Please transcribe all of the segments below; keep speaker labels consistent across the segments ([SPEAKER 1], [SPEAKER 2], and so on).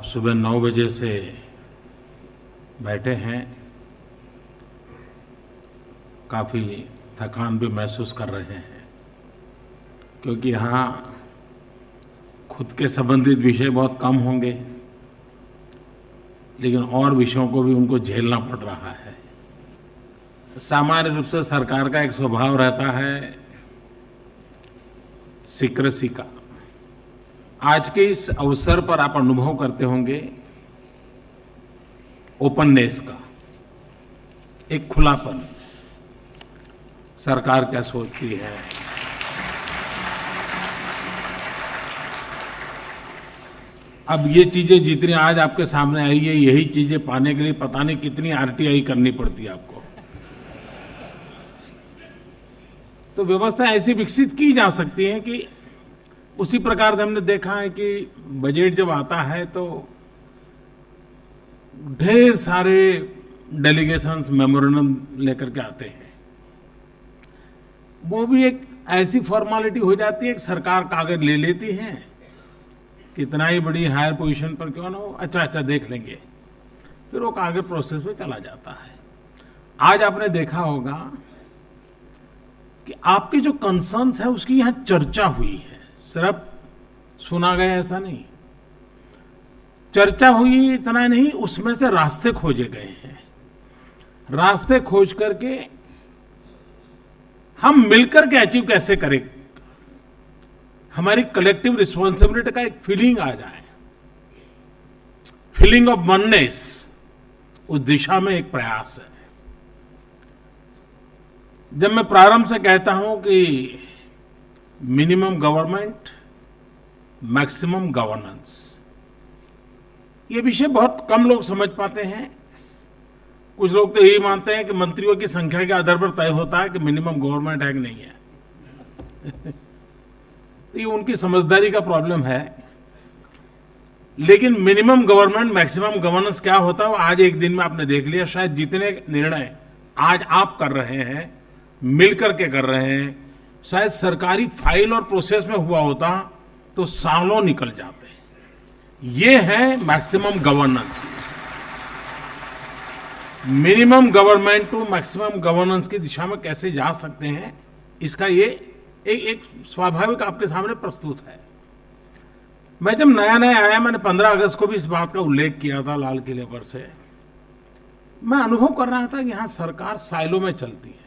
[SPEAKER 1] सुबह 9 बजे से बैठे हैं। काफ़ी थकान भी महसूस कर रहे हैं क्योंकि यहाँ खुद के संबंधित विषय बहुत कम होंगे, लेकिन और विषयों को भी उनको झेलना पड़ रहा है। सामान्य रूप से सरकार का एक स्वभाव रहता है सीक्रेसी का। आज के इस अवसर पर आप अनुभव करते होंगे ओपननेस का, एक खुलापन। सरकार क्या सोचती है, अब ये चीजें जितनी आज आपके सामने आई है, यही चीजें पाने के लिए पता नहीं कितनी आरटीआई करनी पड़ती है आपको। तो व्यवस्था ऐसी विकसित की जा सकती है कि उसी प्रकार से हमने देखा है कि बजट जब आता है तो ढेर सारे डेलीगेशंस मेमोरेंडम लेकर के आते हैं। वो भी एक ऐसी फॉर्मेलिटी हो जाती है कि सरकार कागज ले लेती है, कितना ही बड़ी हायर पोजीशन पर क्यों ना हो, अच्छा देख लेंगे, फिर वो कागज प्रोसेस में चला जाता है। आज आपने देखा होगा कि आपके जो कंसर्न्स है उसकी यहां चर्चा हुई है, सिर्फ सुना गया ऐसा नहीं, चर्चा हुई इतना नहीं, उसमें से रास्ते खोजे गए हैं। रास्ते खोज करके हम मिलकर के अचीव कैसे करें, हमारी कलेक्टिव रिस्पॉन्सिबिलिटी का एक फीलिंग आ जाए, फीलिंग ऑफ वननेस, उस दिशा में एक प्रयास है। जब मैं प्रारंभ से कहता हूं कि मिनिमम गवर्नमेंट मैक्सिमम गवर्नेंस, ये विषय बहुत कम लोग समझ पाते हैं। कुछ लोग तो यही मानते हैं कि मंत्रियों की संख्या के आधार पर तय होता है कि मिनिमम गवर्नमेंट है कि नहीं है। तो ये उनकी समझदारी का प्रॉब्लम है। लेकिन मिनिमम गवर्नमेंट मैक्सिमम गवर्नेंस क्या होता है वो आज एक दिन में आपने देख लिया। शायद जितने निर्णय आज आप कर रहे हैं, मिलकर के कर रहे हैं, शायद सरकारी फाइल और प्रोसेस में हुआ होता तो सालों निकल जाते। ये है maximum governance. Minimum government to maximum governance की दिशा में कैसे जा सकते हैं, इसका ये एक स्वाभाविक आपके सामने प्रस्तुत है। मैं जब नया आया, मैंने 15 अगस्त को भी इस बात का उल्लेख किया था लाल किले पर से। मैं अनुभव कर रहा था कि यहां सरकार साइलो में चलती है,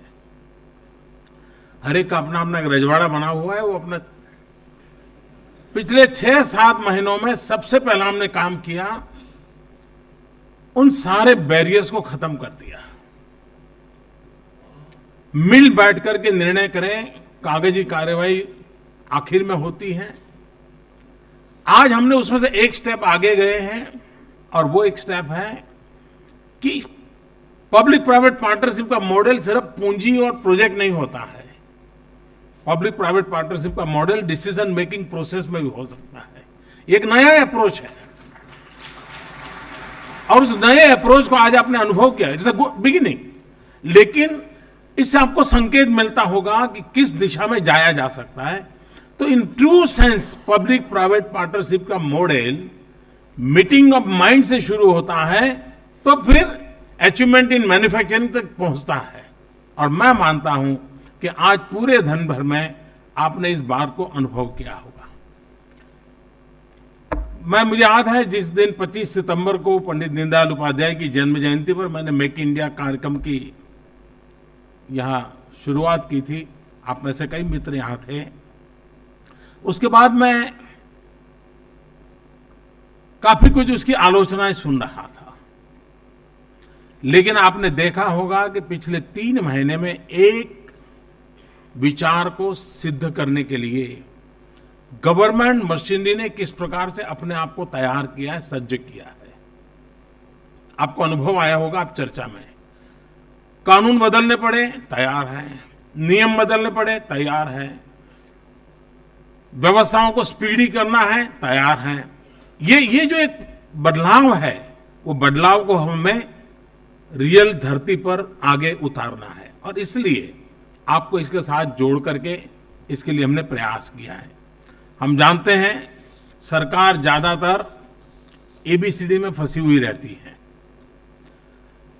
[SPEAKER 1] हर एक का अपना अपना एक रजवाड़ा बना हुआ है। वो अपना पिछले 6-7 महीनों में सबसे पहला हमने काम किया, उन सारे बैरियर्स को खत्म कर दिया। मिल बैठ करके निर्णय करें, कागजी कार्यवाही आखिर में होती है। आज हमने उसमें से एक स्टेप आगे गए हैं, और वो एक स्टेप है कि पब्लिक प्राइवेट पार्टनरशिप का मॉडल सिर्फ पूंजी और प्रोजेक्ट नहीं होता है। पब्लिक प्राइवेट पार्टनरशिप का मॉडल डिसीजन मेकिंग प्रोसेस में भी हो सकता है। एक नया अप्रोच है, और उस नए अप्रोच को आज आपने अनुभव किया। इट्स अ गुड बिगिनिंग, लेकिन इससे आपको संकेत मिलता होगा कि किस दिशा में जाया जा सकता है। तो in true sense public private partnership का मॉडल मीटिंग ऑफ माइंड से शुरू होता है, तो फिर अचीवमेंट इन मैन्युफैक्चरिंग तक पहुंचता है। और मैं मानता हूं कि आज पूरे धन भर में आपने इस बात को अनुभव किया होगा। मुझे याद है जिस दिन 25 सितंबर को पंडित दीनदयाल उपाध्याय की जन्म जयंती पर मैंने मेक इंडिया कार्यक्रम की यहां शुरुआत की थी। आप में से कई मित्र यहां थे। उसके बाद मैं काफी कुछ उसकी आलोचनाएं सुन रहा था, लेकिन आपने देखा होगा कि पिछले 3 महीने में एक विचार को सिद्ध करने के लिए गवर्नमेंट मशीनरी ने किस प्रकार से अपने आप को तैयार किया है, सज्ज किया है। आपको अनुभव आया होगा। आप चर्चा में कानून बदलने पड़े, तैयार है, नियम बदलने पड़े, तैयार है, व्यवस्थाओं को स्पीडी करना है, तैयार है। ये जो एक बदलाव है, वो बदलाव को हमें रियल धरती पर आगे उतारना है, और इसलिए आपको इसके साथ जोड़ करके इसके लिए हमने प्रयास किया है। हम जानते हैं सरकार ज्यादातर एबीसीडी में फंसी हुई रहती हैं।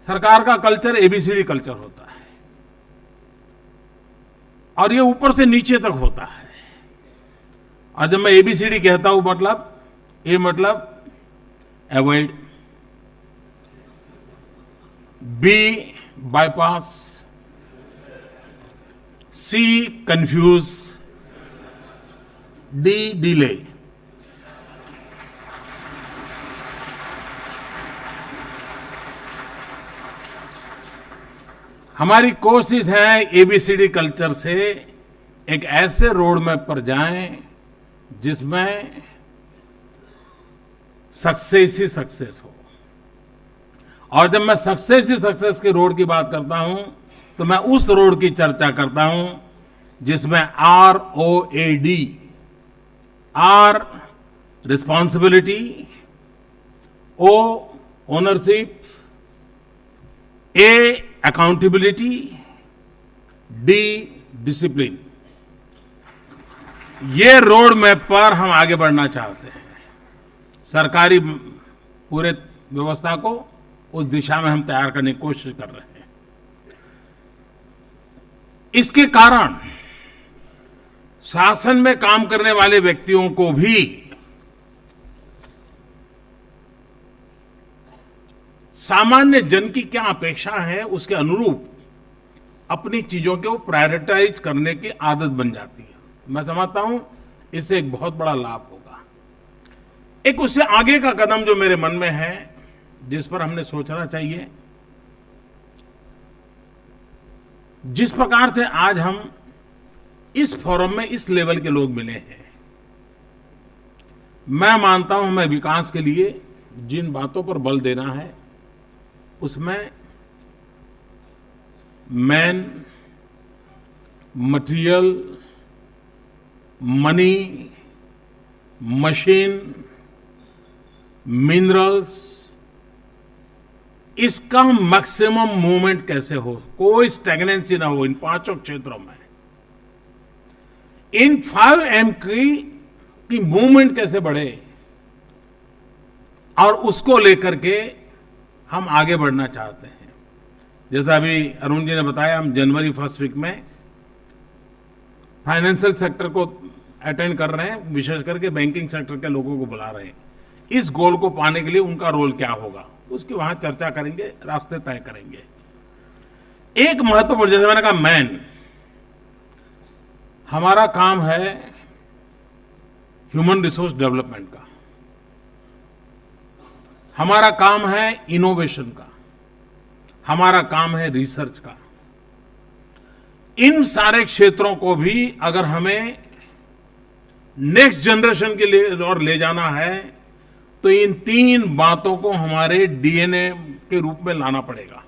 [SPEAKER 1] सरकार का कल्चर एबीसीडी कल्चर होता है और ये ऊपर से नीचे तक होता है। और जब मैं एबीसीडी कहता हूं मतलब अवॉइड, बी बाईपास, सी कंफ्यूज, डी डिले। हमारी कोशिश है एबीसीडी कल्चर से एक ऐसे रोड मैप पर जाएं जिसमें सक्सेस ही सक्सेस हो। और जब मैं सक्सेस ही सक्सेस के रोड की बात करता हूं तो मैं उस रोड की चर्चा करता हूं जिसमें ROAD, R responsibility, O ownership, A accountability, D discipline. ये रोड मैप पर हम आगे बढ़ना चाहते हैं। सरकारी पूरे व्यवस्था को उस दिशा में हम तैयार करने की कोशिश कर रहे हैं। इसके कारण शासन में काम करने वाले व्यक्तियों को भी सामान्य जन की क्या अपेक्षा है उसके अनुरूप अपनी चीजों को प्रायोरिटाइज करने की आदत बन जाती है। मैं समझता हूं इससे एक बहुत बड़ा लाभ होगा। एक उससे आगे का कदम जो मेरे मन में है, जिस पर हमने सोचना चाहिए, जिस प्रकार से आज हम इस फोरम में इस लेवल के लोग मिले हैं, मैं मानता हूं हमें विकास के लिए जिन बातों पर बल देना है उसमें man, material, money, machine, minerals, इसका मैक्सिमम मूवमेंट कैसे हो, कोई स्टैग्नेंसी ना हो इन पांचों क्षेत्रों में। इन 5M की मूवमेंट कैसे बढ़े और उसको लेकर के हम आगे बढ़ना चाहते हैं। जैसा अभी अरुण जी ने बताया, हम जनवरी फर्स्ट वीक में फाइनेंशियल सेक्टर को अटेंड कर रहे हैं, विशेष करके बैंकिंग सेक्टर के लोगों को बुला रहे हैं। इस गोल को पाने के लिए उनका रोल क्या होगा उसकी वहां चर्चा करेंगे, रास्ते तय करेंगे। एक महत्वपूर्ण, जैसे मैंने कहा, मैन, हमारा काम है ह्यूमन रिसोर्स डेवलपमेंट का, हमारा काम है इनोवेशन का, हमारा काम है रिसर्च का। इन सारे क्षेत्रों को भी अगर हमें नेक्स्ट जनरेशन के लिए और ले जाना है तो इन तीन बातों को हमारे डीएनए के रूप में लाना पड़ेगा।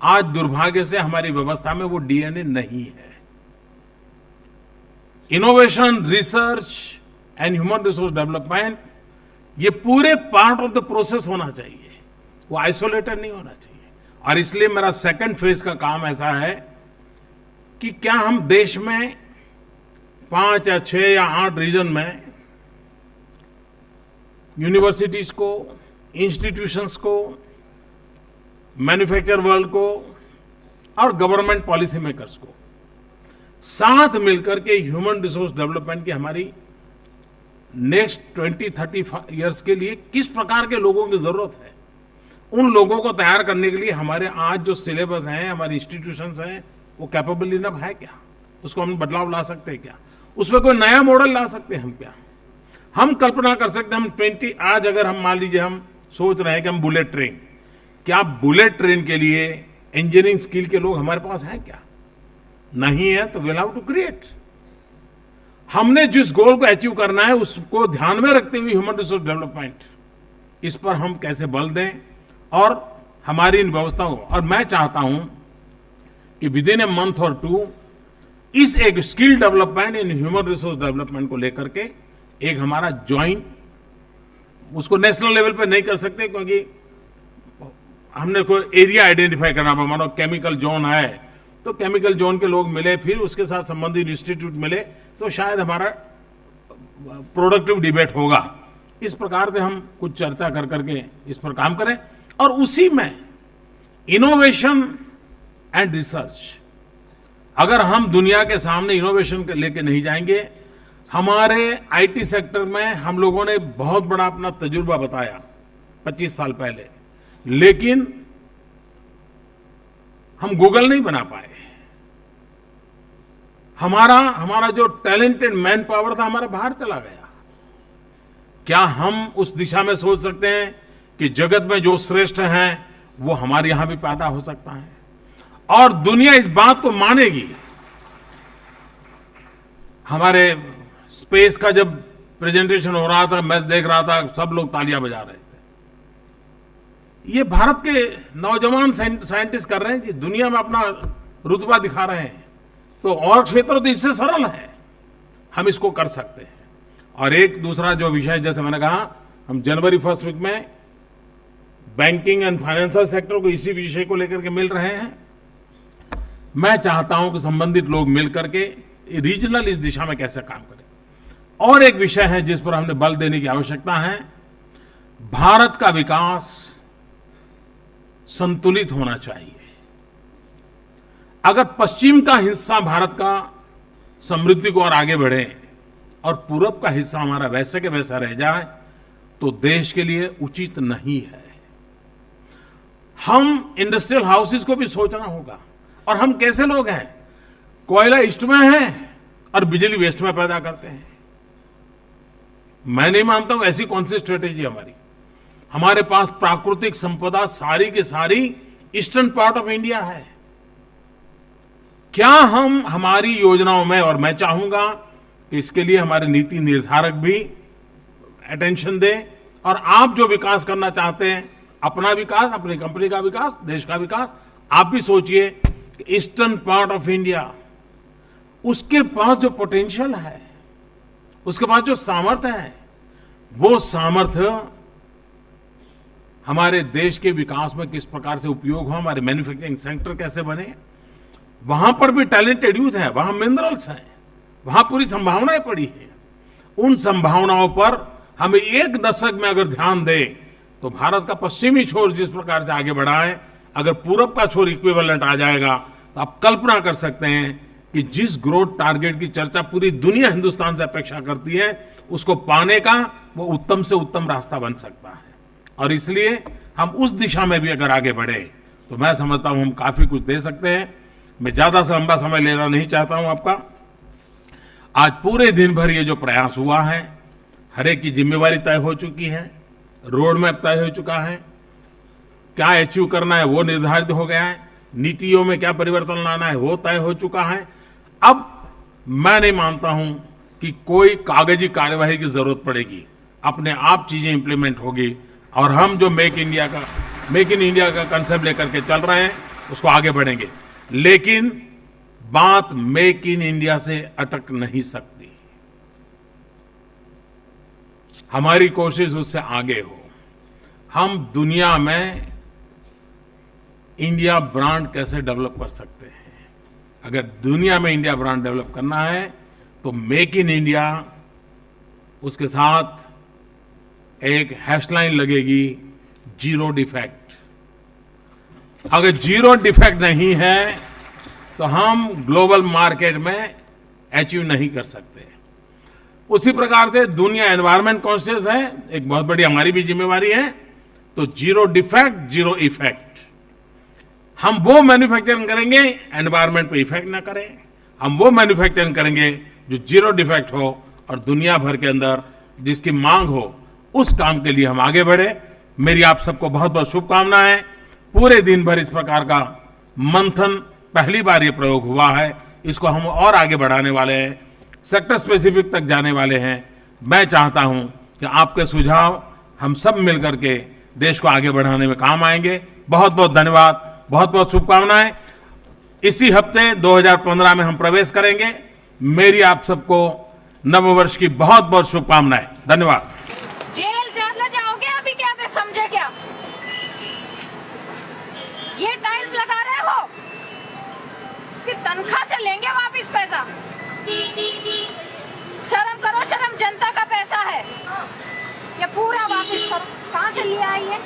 [SPEAKER 1] आज दुर्भाग्य से हमारी व्यवस्था में वो डीएनए नहीं है। Innovation, research and human resource development, ये पूरे पार्ट ऑफ द प्रोसेस होना चाहिए, वो आइसोलेटेड नहीं होना चाहिए। और इसलिए मेरा सेकंड फेज का काम ऐसा है कि क्या हम देश में 5 या 6 या 8 रीजन में यूनिवर्सिटीज को, इंस्टीट्यूशंस को, मैन्युफैक्चर वर्ल्ड को और गवर्नमेंट पॉलिसी मेकर्स को साथ मिलकर के ह्यूमन रिसोर्स डेवलपमेंट की हमारी नेक्स्ट 20-30 इयर्स के लिए किस प्रकार के लोगों की जरूरत है, उन लोगों को तैयार करने के लिए हमारे आज जो सिलेबस हैं, हमारी इंस्टीट्यूशंस हैं, वो कैपेबल इनफ है क्या? उसको हम बदलाव ला सकते हैं क्या? उसमें कोई नया मॉडल ला सकते हैं हम क्या? हम कल्पना कर सकते हैं, हम आज अगर हम मान लीजिए हम सोच रहे हैं कि हम बुलेट ट्रेन, क्या बुलेट ट्रेन के लिए इंजीनियरिंग स्किल के लोग हमारे पास हैं क्या? नहीं है तो विल हैव टू क्रिएट। हमने जिस गोल को अचीव करना है उसको ध्यान में रखते हुए ह्यूमन रिसोर्स डेवलपमेंट, इस पर हम कैसे बल दें और हमारी इन व्यवस्थाओं को। और मैं चाहता हूं कि विद इन ए मंथ और 2 इस एक skill development in human resource development को लेकर के एक हमारा ज्वाइंट, उसको नेशनल लेवल पे नहीं कर सकते क्योंकि हमने कोई एरिया आइडेंटिफाई करना पड़ा। मानो केमिकल जोन है तो केमिकल जोन के लोग मिले, फिर उसके साथ संबंधित इंस्टीट्यूट मिले, तो शायद हमारा प्रोडक्टिव डिबेट होगा। इस प्रकार से हम कुछ चर्चा कर करके इस पर काम करें और उसी में इनोवेशन एंड रिसर्च, अगर हम दुनिया के सामने इनोवेशन लेके नहीं जाएंगे, हमारे आईटी सेक्टर में हम लोगों ने बहुत बड़ा अपना तजुर्बा बताया 25 साल पहले, लेकिन हम गूगल नहीं बना पाए। हमारा जो टैलेंटेड मैन पावर था हमारा बाहर चला गया। क्या हम उस दिशा में सोच सकते हैं कि जगत में जो श्रेष्ठ हैं वो हमारे यहां भी पैदा हो सकता है और दुनिया इस बात को मानेगी। हमारे स्पेस का जब प्रेजेंटेशन हो रहा था, मैं देख रहा था, सब लोग तालियां बजा रहे थे। ये भारत के नौजवान साइंटिस्ट कर रहे हैं जी, दुनिया में अपना रुतबा दिखा रहे हैं। तो और क्षेत्र तो इससे सरल है, हम इसको कर सकते हैं। और एक दूसरा जो विषय, जैसे मैंने कहा, हम जनवरी फर्स्ट वीक में बैंकिंग एंड फाइनेंशियल सेक्टर को इसी विषय को लेकर के मिल रहे हैं। मैं चाहता हूं कि संबंधित लोग मिलकर के रीजनल इस दिशा में कैसे काम करें। और एक विषय है जिस पर हमने बल देने की आवश्यकता है, भारत का विकास संतुलित होना चाहिए। अगर पश्चिम का हिस्सा भारत का समृद्धि को और आगे बढ़े और पूरब का हिस्सा हमारा वैसे के वैसा रह जाए तो देश के लिए उचित नहीं है। हम इंडस्ट्रियल हाउसेस को भी सोचना होगा। और हम कैसे लोग हैं, कोयला ईस्ट में है और बिजली वेस्ट में पैदा करते हैं। मैं नहीं मानता हूं ऐसी कौन सी स्ट्रेटेजी हमारी। हमारे पास प्राकृतिक संपदा सारी की सारी ईस्टर्न पार्ट ऑफ इंडिया है। क्या हम हमारी योजनाओं में, और मैं चाहूंगा कि इसके लिए हमारे नीति निर्धारक भी अटेंशन दें, और आप जो विकास करना चाहते हैं, अपना विकास, अपनी कंपनी का विकास, देश का विकास, आप भी सोचिए कि ईस्टर्न पार्ट ऑफ इंडिया, उसके पास जो पोटेंशियल है, उसके पास जो सामर्थ्य है, वो सामर्थ्य हमारे देश के विकास में किस प्रकार से उपयोग हो, हमारे मैन्युफैक्चरिंग सेक्टर कैसे बने, वहां पर भी टैलेंटेड यूथ है, वहां मिनरल्स हैं, वहां पूरी संभावनाएं पड़ी हैं। उन संभावनाओं पर हमें एक दशक में अगर ध्यान दें तो भारत का पश्चिमी छोर जिस प्रकार से आगे बढ़ा है, अगर पूरब का छोर इक्विवेलेंट आ जाएगा तो आप कल्पना कर सकते हैं कि जिस ग्रोथ टारगेट की चर्चा पूरी दुनिया हिंदुस्तान से अपेक्षा करती है, उसको पाने का वो उत्तम से उत्तम रास्ता बन सकता है। और इसलिए हम उस दिशा में भी अगर आगे बढ़े तो मैं समझता हूं हम काफी कुछ दे सकते हैं। मैं ज्यादा से लंबा समय लेना नहीं चाहता हूं आपका। आज पूरे दिन भर ये जो प्रयास हुआ है, हर एक की जिम्मेवारी तय हो चुकी है, रोड मैप तय हो चुका है, क्या अचीव करना है वो निर्धारित हो गया है, नीतियों में क्या परिवर्तन लाना है वो तय हो चुका है। अब मैं नहीं मानता हूं कि कोई कागजी कार्यवाही की जरूरत पड़ेगी, अपने आप चीजें इंप्लीमेंट होगी और हम जो मेक इन इंडिया का कंसेप्ट लेकर के चल रहे हैं उसको आगे बढ़ेंगे। लेकिन बात मेक इन इंडिया से अटक नहीं सकती। हमारी कोशिश उससे आगे हो। हम दुनिया में इंडिया ब्रांड कैसे डेवलप कर सकते हैं। अगर दुनिया में इंडिया ब्रांड डेवलप करना है तो मेक इन इंडिया, उसके साथ एक हैशलाइन लगेगी, जीरो डिफेक्ट। अगर जीरो डिफेक्ट नहीं है तो हम ग्लोबल मार्केट में अचीव नहीं कर सकते। उसी प्रकार से दुनिया एनवायरमेंट कॉन्शियस है, एक बहुत बड़ी हमारी भी जिम्मेवारी है। तो जीरो डिफेक्ट, जीरो इफेक्ट। हम वो मैन्युफैक्चरिंग करेंगे एनवायरमेंट पे इफेक्ट ना करें, हम वो मैन्युफैक्चरिंग करेंगे जो जीरो डिफेक्ट हो और दुनिया भर के अंदर जिसकी मांग हो, उस काम के लिए हम आगे बढ़े। मेरी आप सबको बहुत बहुत शुभकामनाएं। पूरे दिन भर इस प्रकार का मंथन पहली बार ये प्रयोग हुआ है, इसको हम और आगे बढ़ाने वाले हैं, सेक्टर स्पेसिफिक तक जाने वाले हैं। मैं चाहता हूं कि आपके सुझाव हम सब मिलकर के देश को आगे बढ़ाने में काम आएंगे। बहुत बहुत धन्यवाद, बहुत बहुत शुभकामनाएं। इसी हफ्ते 2015 में हम प्रवेश करेंगे। मेरी आप सबको नववर्ष की बहुत बहुत शुभकामनाएं। धन्यवाद।
[SPEAKER 2] जेल जाना जाओगे अभी? क्या मैं समझे क्या? ये टाइल्स लगा रहे हो, फिर तनख्वाह से लेंगे वापिस पैसा। शर्म करो, शर्म, जनता का पैसा है ये। है ये?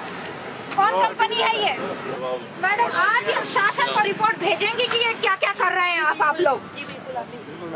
[SPEAKER 2] कौन कंपनी है ये? मैडम आज ही हम शासन को रिपोर्ट भेजेंगे कि ये क्या क्या कर रहे हैं आप लोग।